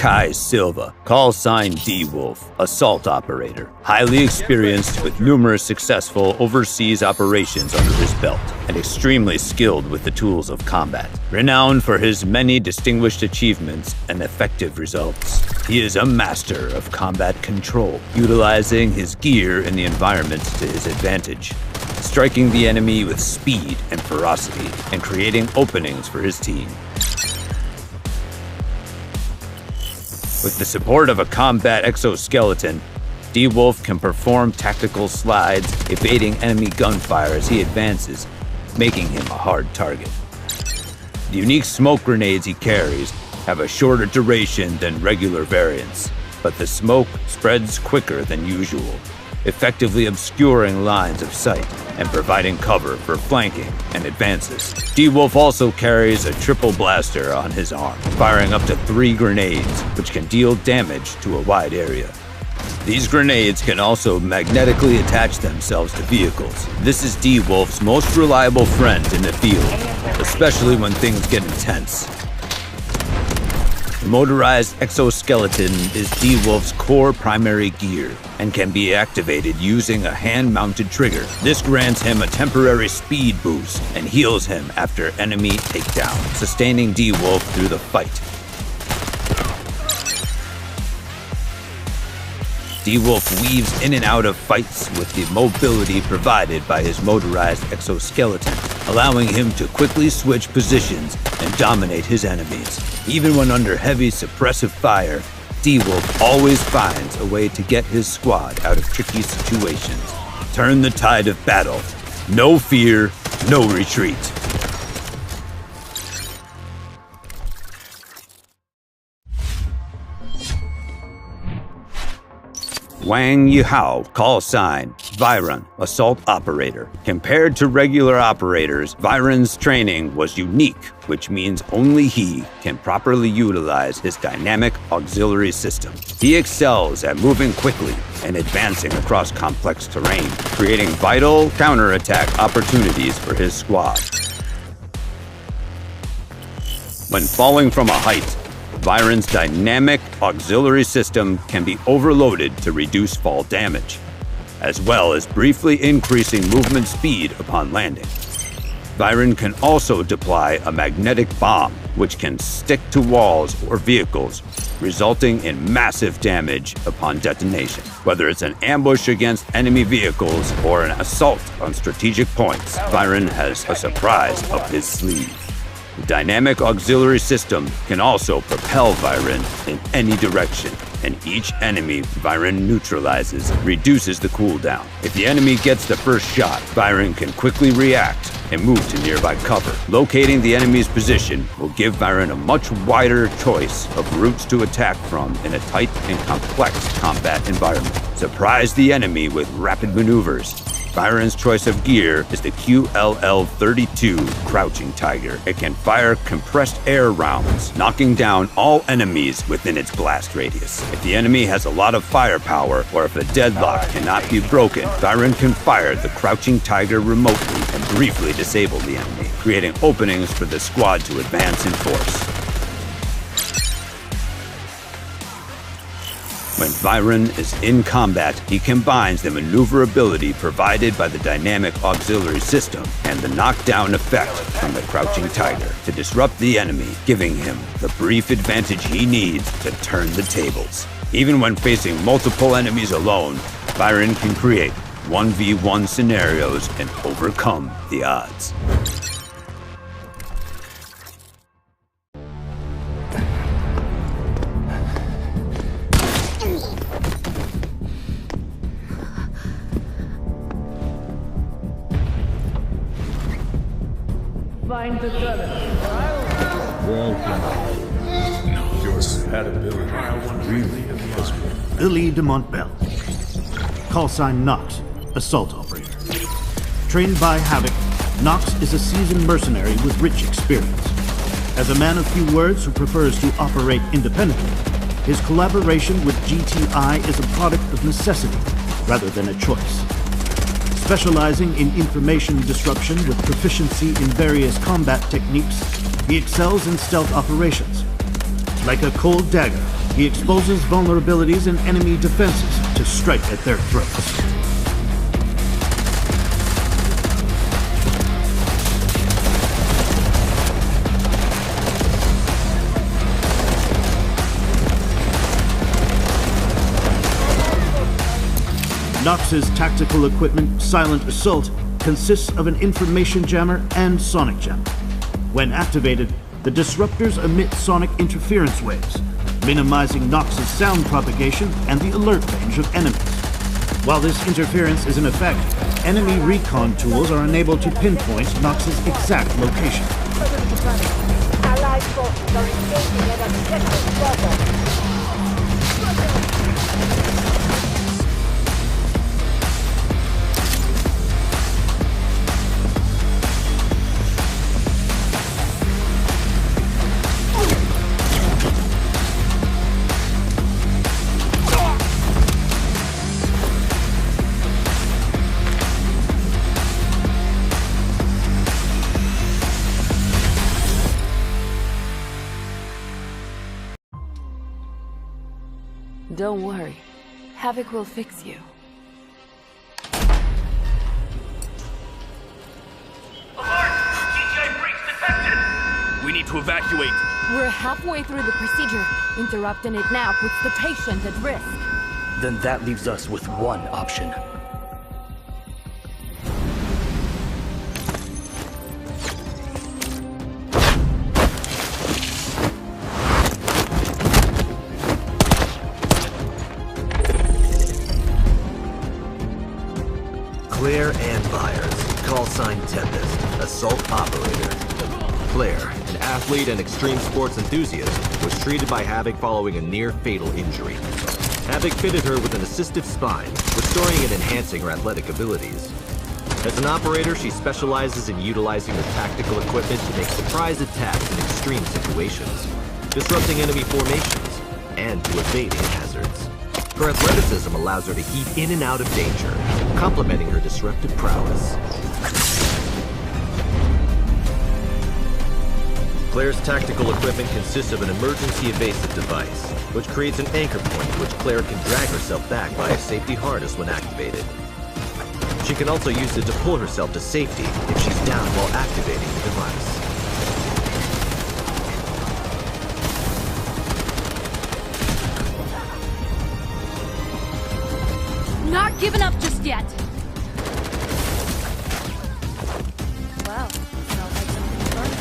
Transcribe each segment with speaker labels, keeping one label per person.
Speaker 1: Silva, call sign D-Wolf, assault operator, highly experienced with numerous successful overseas operations under his belt, and extremely skilled with the tools of combat. Renowned for his many distinguished achievements and effective results, he is a master of combat control, utilizing his gear in the environment to his advantage, striking the enemy with speed and ferocity, and creating openings for his team. With the support of a combat exoskeleton, D-Wolf can perform tactical slides, evading enemy gunfire as he advances, making him a hard target. The unique smoke grenades he carries have a shorter duration than regular variants, but the smoke spreads quicker than usual, effectively obscuring lines of sight and providing cover for flanking and advances. D-Wolf also carries a triple blaster on his arm, firing up to 3 grenades, which can deal damage to a wide area. These grenades can also magnetically attach themselves to vehicles. This is D-Wolf's most reliable friend in the field, especially when things get intense. The motorized exoskeleton is D-Wolf's core primary gear and can be activated using a hand-mounted trigger. This grants him a temporary speed boost and heals him after enemy takedown, sustaining D-Wolf through the fight. D-Wolf weaves in and out of fights with the mobility provided by his motorized exoskeleton, allowing him to quickly switch positions and dominate his enemies. Even when under heavy suppressive fire, D-Wolf always finds a way to get his squad out of tricky situations. Turn the tide of battle. No fear, no retreat. Wang Yuhao, call sign Vyron, assault operator. Compared to regular operators, Vyron's training was unique, which means only he can properly utilize his dynamic auxiliary system. He excels at moving quickly and advancing across complex terrain, creating vital counterattack opportunities for his squad. When falling from a height, Vyron's dynamic auxiliary system can be overloaded to reduce fall damage, as well as briefly increasing movement speed upon landing. Vyron can also deploy a magnetic bomb, which can stick to walls or vehicles, resulting in massive damage upon detonation. Whether it's an ambush against enemy vehicles or an assault on strategic points, Vyron has a surprise up his sleeve. The dynamic auxiliary system can also propel Vyron in any direction, and each enemy Vyron neutralizes reduces the cooldown. If the enemy gets the first shot, Vyron can quickly react and move to nearby cover. Locating the enemy's position will give Vyron a much wider choice of routes to attack from in a tight and complex combat environment. Surprise the enemy with rapid maneuvers. Vyron's choice of gear is the QLL-32 Crouching Tiger. It can fire compressed air rounds, knocking down all enemies within its blast radius. If the enemy has a lot of firepower, or if a deadlock cannot be broken, Vyron can fire the Crouching Tiger remotely and briefly disable the enemy, creating openings for the squad to advance in force. When Vyron is in combat, he combines the maneuverability provided by the dynamic auxiliary system and the knockdown effect from the Crouching Tiger to disrupt the enemy, giving him the brief advantage he needs to turn the tables. Even when facing multiple enemies alone, Vyron can create 1v1 scenarios and overcome the odds.
Speaker 2: Find the gunner.
Speaker 3: Welcome. Your compatibility really impressive.
Speaker 4: Elio de Montbel. Call sign Nox, assault operator. Trained by Havoc, Nox is a seasoned mercenary with rich experience. As a man of few words who prefers to operate independently, his collaboration with GTI is a product of necessity rather than a choice. Specializing in information disruption with proficiency in various combat techniques, he excels in stealth operations. Like a cold dagger, He exposes vulnerabilities in enemy defenses to strike at their throats. Nox's tactical equipment, Silent Assault, consists of an information jammer and sonic jammer. When activated, the disruptors emit sonic interference waves, minimizing Nox's sound propagation and the alert range of enemies. While this interference is in effect, enemy recon tools are unable to pinpoint Nox's exact location.
Speaker 2: Allied forces are engaging at objective level.
Speaker 5: Don't worry. Havoc will fix you.
Speaker 6: Alert! GTI breach detected! We need to evacuate.
Speaker 5: We're halfway through the procedure. Interrupting it now puts the patient at risk.
Speaker 7: Then that leaves us with one option.
Speaker 8: Clair and Byers, call sign Tempest, assault operator. Clair, an athlete and extreme sports enthusiast, was treated by Havoc following a near-fatal injury. Havoc fitted her with an assistive spine, restoring and enhancing her athletic abilities. As an operator, she specializes in utilizing her tactical equipment to make surprise attacks in extreme situations, disrupting enemy formations, and to evading hazards. Her athleticism allows her to heave in and out of danger, complementing her disruptive prowess. Clair's tactical equipment consists of an emergency evasive device, which creates an anchor point to which Clair can drag herself back by a safety harness when activated. She can also use it to pull herself to safety if she's down while activating the device.
Speaker 5: Not giving up just yet! Wow, smells like something's burning.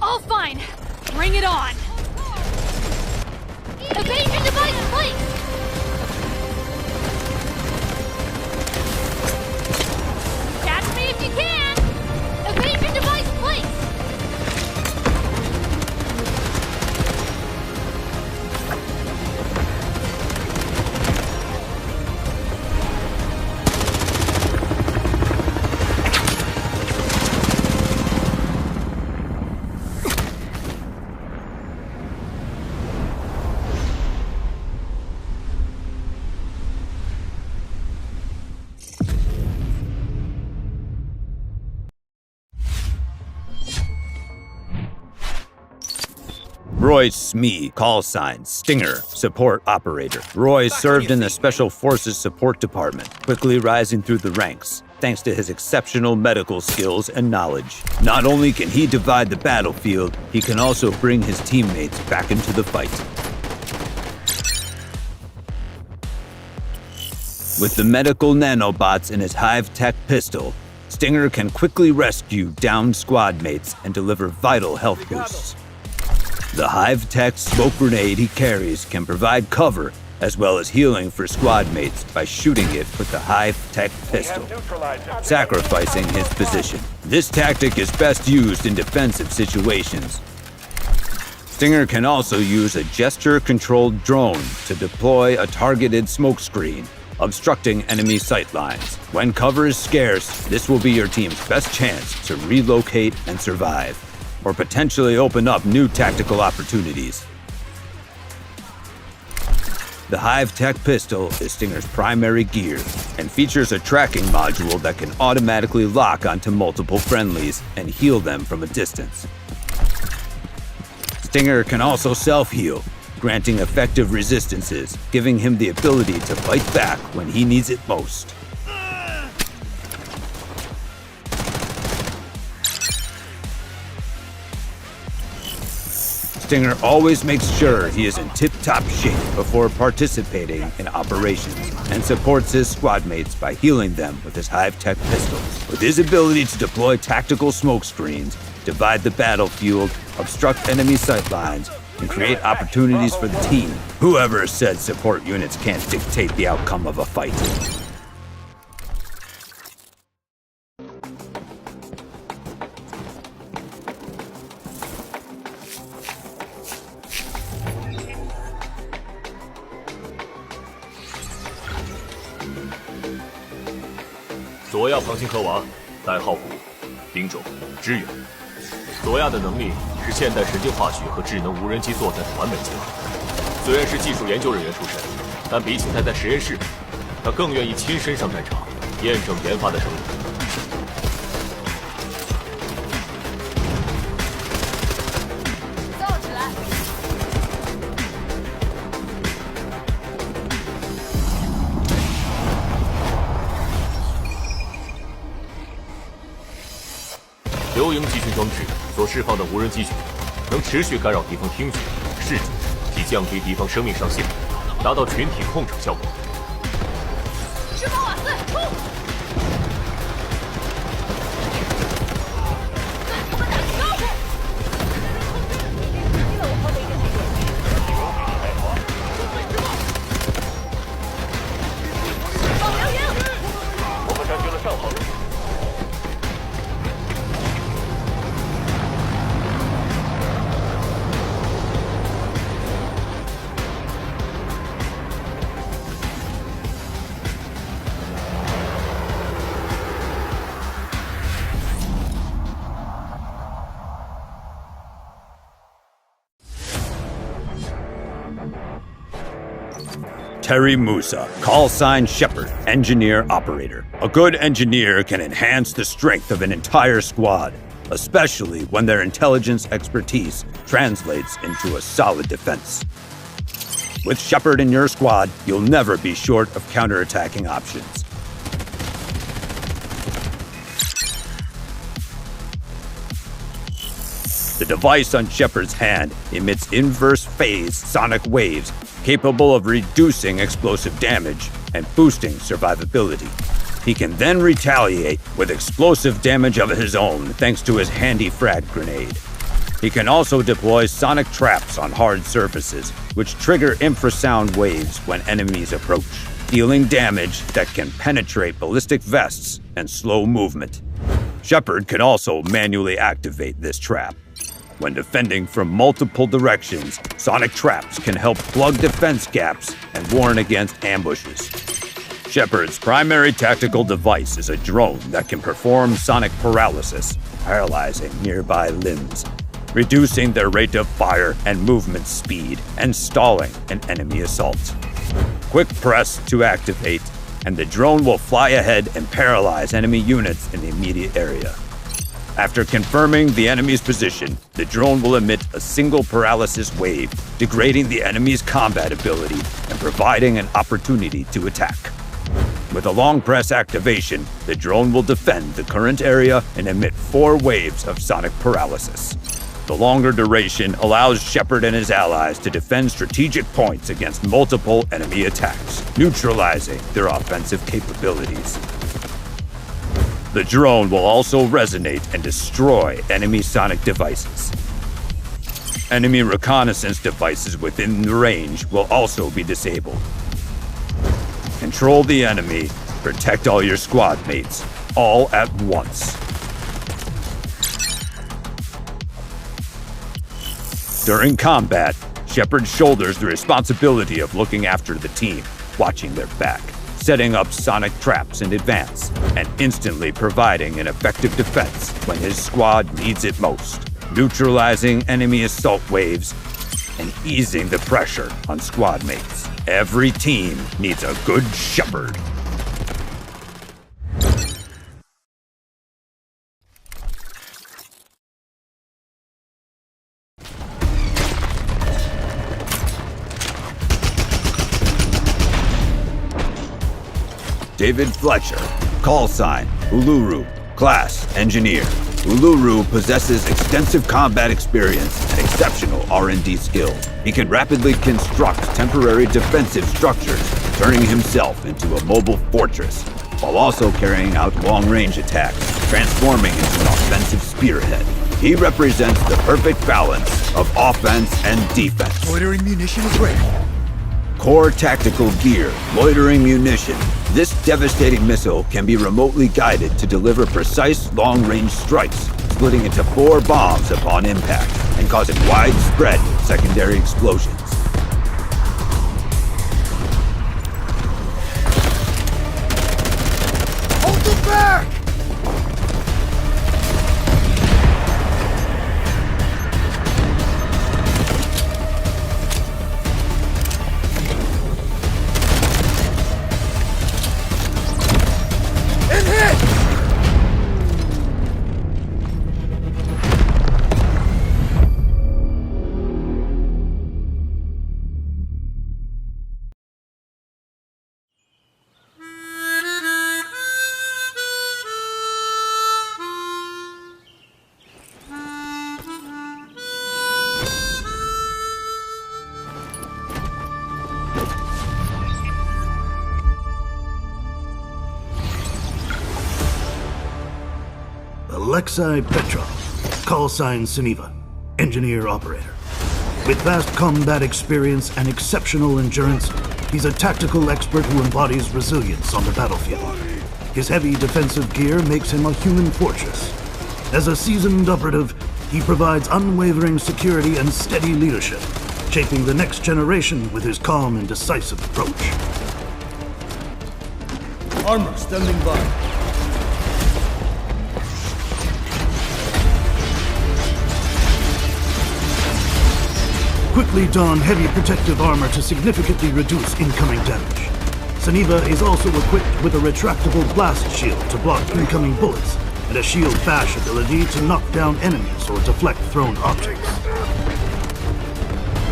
Speaker 5: All fine! Bring it on! Evasion device, please! Catch me if you can! Evasion device, please!
Speaker 1: Roy Smee, call sign Stinger, support operator. Roy served in the Special Forces Support Department, quickly rising through the ranks, thanks to his exceptional medical skills and knowledge. Not only can he divide the battlefield, he can also bring his teammates back into the fight. With the medical nanobots in his Hive-Tech pistol, Stinger can quickly rescue downed squad mates and deliver vital health boosts. The Hive-Tech smoke grenade he carries can provide cover as well as healing for squad mates by shooting it with the Hive-Tech pistol, sacrificing his position. This tactic is best used in defensive situations. Stinger can also use a gesture-controlled drone to deploy a targeted smokescreen, obstructing enemy sight lines. When cover is scarce, this will be your team's best chance to relocate and survive, or potentially open up new tactical opportunities. The Hive-Tech pistol is Stinger's primary gear and features a tracking module that can automatically lock onto multiple friendlies and heal them from a distance. Stinger can also self-heal, granting effective resistances, giving him the ability to fight back when he needs it most. Stinger always makes sure he is in tip-top shape before participating in operations and supports his squad mates by healing them with his Hive-Tech pistol. With his ability to deploy tactical smoke screens, divide the battlefield, obstruct enemy sight lines, and create opportunities for the team, whoever said support units can't dictate the outcome of a fight.
Speaker 9: Zoya Pomchenkova，代号5，兵种支援。佐亚的能力是现代神经化学和智能无人机作战的完美结合。虽然是技术研究人员出身，但比起待在实验室，他更愿意亲身上战场，验证研发的成果。
Speaker 5: 造起来！
Speaker 9: 流萤集群装置所释放的无人机群，能持续干扰敌方听觉、视觉，及降低敌方生命上限，达到群体控场效果。
Speaker 5: 释放瓦斯，冲！给我们打招呼！放良营！
Speaker 6: 我们占据了上号。
Speaker 1: Terry Musa, call sign Shepard, engineer operator. A good engineer can enhance the strength of an entire squad, especially when their intelligence expertise translates into a solid defense. With Shepard in your squad, you'll never be short of counterattacking options. The device on Shepard's hand emits inverse phase sonic waves capable of reducing explosive damage and boosting survivability. He can then retaliate with explosive damage of his own thanks to his handy frag grenade. He can also deploy sonic traps on hard surfaces, which trigger infrasound waves when enemies approach, dealing damage that can penetrate ballistic vests and slow movement. Shepard can also manually activate this trap. When defending from multiple directions, sonic traps can help plug defense gaps and warn against ambushes. Shepard's primary tactical device is a drone that can perform sonic paralysis, paralyzing nearby limbs, reducing their rate of fire and movement speed, and stalling an enemy assault. Quick press to activate, and the drone will fly ahead and paralyze enemy units in the immediate area. After confirming the enemy's position, the drone will emit a single paralysis wave, degrading the enemy's combat ability and providing an opportunity to attack. With a long press activation, the drone will defend the current area and emit 4 waves of sonic paralysis. The longer duration allows Shepard and his allies to defend strategic points against multiple enemy attacks, neutralizing their offensive capabilities. The drone will also resonate and destroy enemy sonic devices. Enemy reconnaissance devices within the range will also be disabled. Control the enemy, protect all your squad mates, all at once. During combat, Shepard shoulders the responsibility of looking after the team, watching their back, setting up sonic traps in advance, and instantly providing an effective defense when his squad needs it most, neutralizing enemy assault waves and easing the pressure on squad mates. Every team needs a good Shepard. David Fletcher. Call sign, Uluru. Class, Engineer. Uluru possesses extensive combat experience and exceptional R&D skills. He can rapidly construct temporary defensive structures, turning himself into a mobile fortress, while also carrying out long-range attacks, transforming into an offensive spearhead. He represents the perfect balance of offense and defense.
Speaker 3: Loitering munition is ready.
Speaker 1: Core tactical gear, loitering munition. This devastating missile can be remotely guided to deliver precise long-range strikes, splitting into 4 bombs upon impact and causing widespread secondary explosions.
Speaker 3: Hold it back!
Speaker 4: Alexei Petrov, call sign Sineva, engineer operator. With vast combat experience and exceptional endurance, he's a tactical expert who embodies resilience on the battlefield. His heavy defensive gear makes him a human fortress. As a seasoned operative, he provides unwavering security and steady leadership, shaping the next generation with his calm and decisive approach.
Speaker 3: Armor standing by.
Speaker 4: Quickly don heavy protective armor to significantly reduce incoming damage. Sineva is also equipped with a retractable blast shield to block incoming bullets, and a shield bash ability to knock down enemies or deflect thrown objects.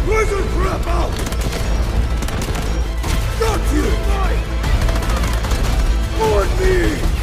Speaker 3: Poison trap out! Got you! Toward me!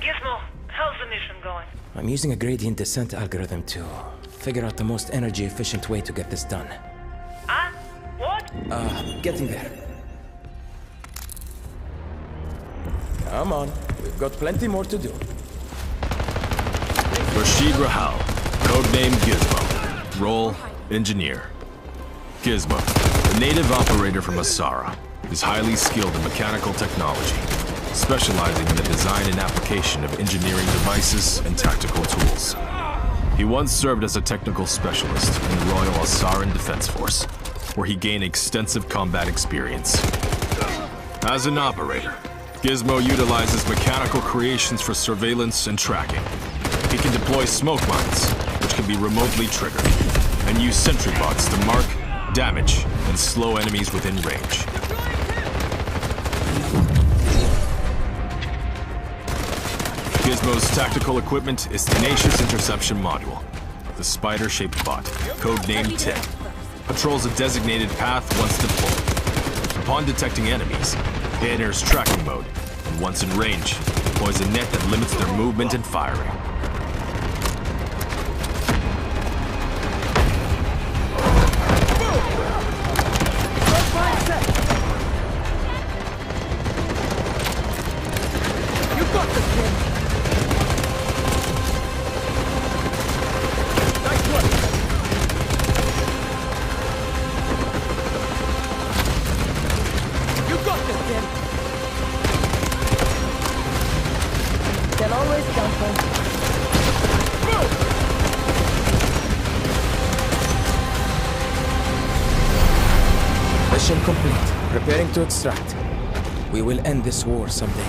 Speaker 2: Gizmo, how's the mission going?
Speaker 10: I'm using a gradient descent algorithm to figure out the most energy-efficient way to get this done.
Speaker 2: Huh? What?
Speaker 10: Getting there. Come on, we've got plenty more to do.
Speaker 3: Rashid Rahal, codename Gizmo. Role, engineer. Gizmo, a native operator from Asara, is highly skilled in mechanical technology, specializing in the design and application of engineering devices and tactical tools. He once served as a technical specialist in the Royal Asaran Defense Force, where he gained extensive combat experience. As an operator, Gizmo utilizes mechanical creations for surveillance and tracking. He can deploy smoke mines, which can be remotely triggered, and use sentry bots to mark, damage, and slow enemies within range. Gizmo's tactical equipment is Tenacious Interception Module. The spider-shaped bot, codenamed Tim, patrols a designated path once deployed. Upon detecting enemies, it enters tracking mode, and once in range, deploys a net that limits their movement and firing.
Speaker 10: Mission complete. Preparing to extract. We will end this war someday.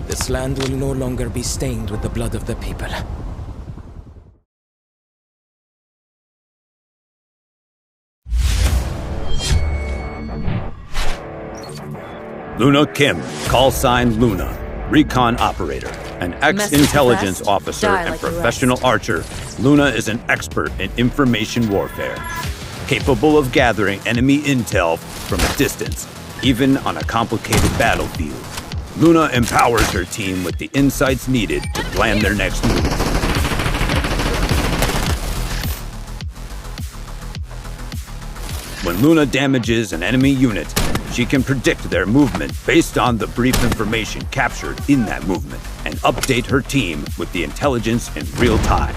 Speaker 10: This land will no longer be stained with the blood of the people.
Speaker 1: Luna Kim, call sign Luna, recon operator. An ex-intelligence officer and professional archer, Luna is an expert in information warfare, capable of gathering enemy intel from a distance, even on a complicated battlefield. Luna empowers her team with the insights needed to plan their next move. When Luna damages an enemy unit, she can predict their movement based on the brief information captured in that movement and update her team with the intelligence in real time.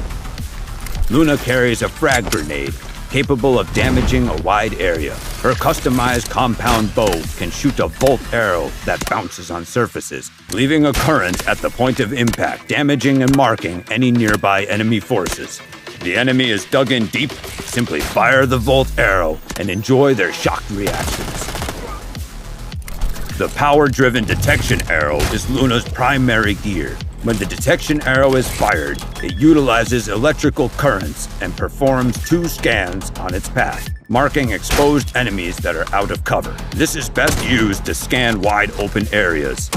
Speaker 1: Luna carries a frag grenade capable of damaging a wide area. Her customized compound bow can shoot a bolt arrow that bounces on surfaces, leaving a current at the point of impact, damaging and marking any nearby enemy forces. The enemy is dug in deep, simply fire the volt arrow and enjoy their shocked reactions. The power-driven detection arrow is Luna's primary gear. When the detection arrow is fired, it utilizes electrical currents and performs 2 scans on its path, marking exposed enemies that are out of cover. This is best used to scan wide open areas.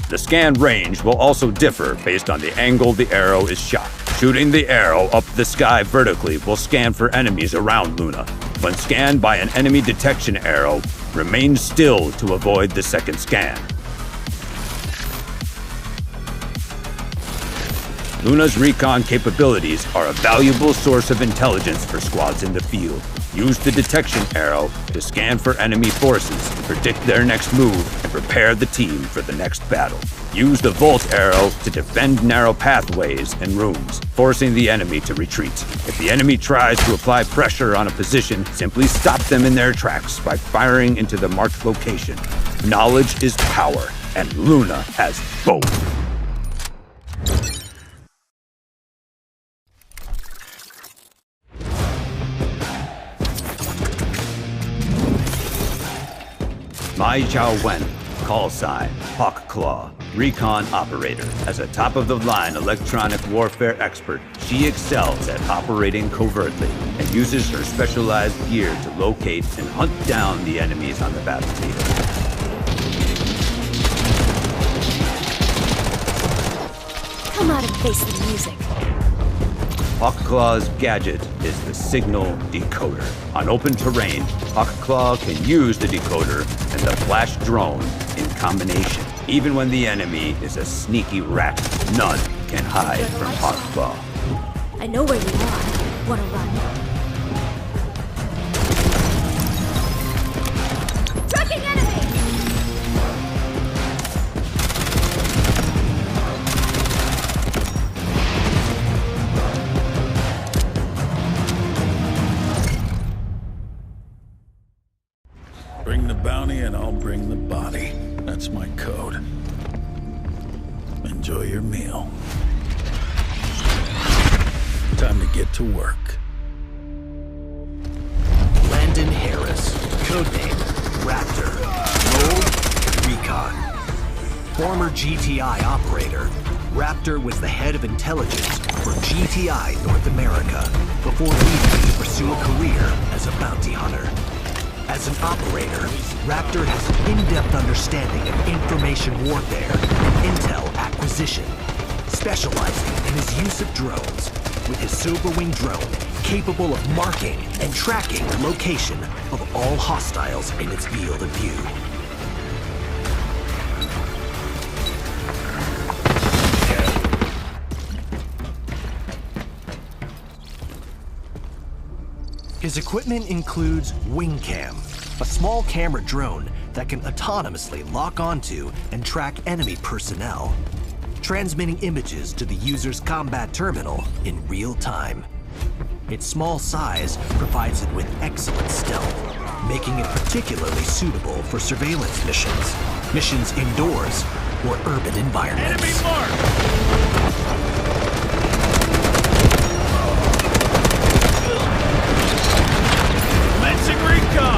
Speaker 1: The scan range will also differ based on the angle the arrow is shot. Shooting the arrow up the sky vertically will scan for enemies around Luna. When scanned by an enemy detection arrow, remain still to avoid the second scan. Luna's recon capabilities are a valuable source of intelligence for squads in the field. Use the detection arrow to scan for enemy forces, predict their next move, and prepare the team for the next battle. Use the volt arrow to defend narrow pathways and rooms, forcing the enemy to retreat. If the enemy tries to apply pressure on a position, simply stop them in their tracks by firing into the marked location. Knowledge is power, and Luna has both. Mai Xiaowen, call sign Hackclaw, recon operator. As a top-of-the-line electronic warfare expert, she excels at operating covertly and uses her specialized gear to locate and hunt down the enemies on the battlefield.
Speaker 11: Come out and face the music.
Speaker 1: Hackclaw's gadget is the signal decoder. On open terrain, Hackclaw can use the decoder and the flash drone in combination. Even when the enemy is a sneaky rat, none can hide from Hackclaw.
Speaker 11: I know where you are. Wanna run? Tracking enemy!
Speaker 12: Bring the bounty and I'll bring the body. That's my code. Enjoy your meal. Time to get to work.
Speaker 13: Landon Harris, codename Raptor, role Recon. Former GTI operator, Raptor was the head of intelligence for GTI North America before leaving to pursue a career as a bounty hunter. As an operator, Raptor has an in-depth understanding of information warfare and intel acquisition, specializing in his use of drones, with his Silverwing drone capable of marking and tracking the location of all hostiles in its field of view. His equipment includes WingCam, a small camera drone that can autonomously lock onto and track enemy personnel, transmitting images to the user's combat terminal in real time. Its small size provides it with excellent stealth, making it particularly suitable for surveillance missions indoors, or urban environments.
Speaker 6: Enemy marked! Recon!